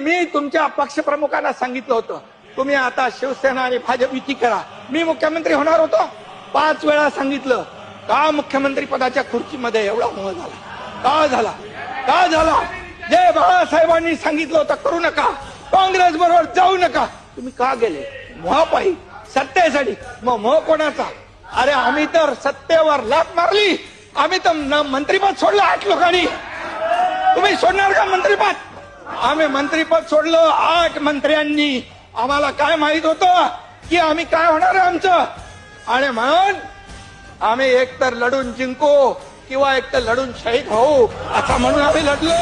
मी तुमच्या पक्षप्रमुखांना सांगितलं होतं तुम्ही आता शिवसेना आणि भाजप युती करा. मी मुख्यमंत्री होणार होतो. 5 वेळा सांगितलं. का मुख्यमंत्री पदाच्या खुर्चीमध्ये एवढा मोह झाला? का झाला? का झाला? जे बाळासाहेबांनी सांगितलं होतं करू नका, काँग्रेस बरोबर जाऊ नका, तुम्ही का गेले? मोहापायी, सत्तेसाठी. मग मोह कोणाचा? अरे आम्ही तर सत्तेवर लाथ मारली. आम्ही तर मंत्रीपद सोडलं 8 लोकांनी. तुम्ही सोडणार का मंत्रीपद? आम्ही मंत्रीपद सोडलं 8 मंत्र्यांनी. आम्हाला काय माहित होतं की आम्ही काय होणार आहे आमचं. आणि म्हणून आम्ही एक तर लढून जिंकू किंवा एक तर लढून शहीद होऊ असं म्हणून आम्ही लढलो.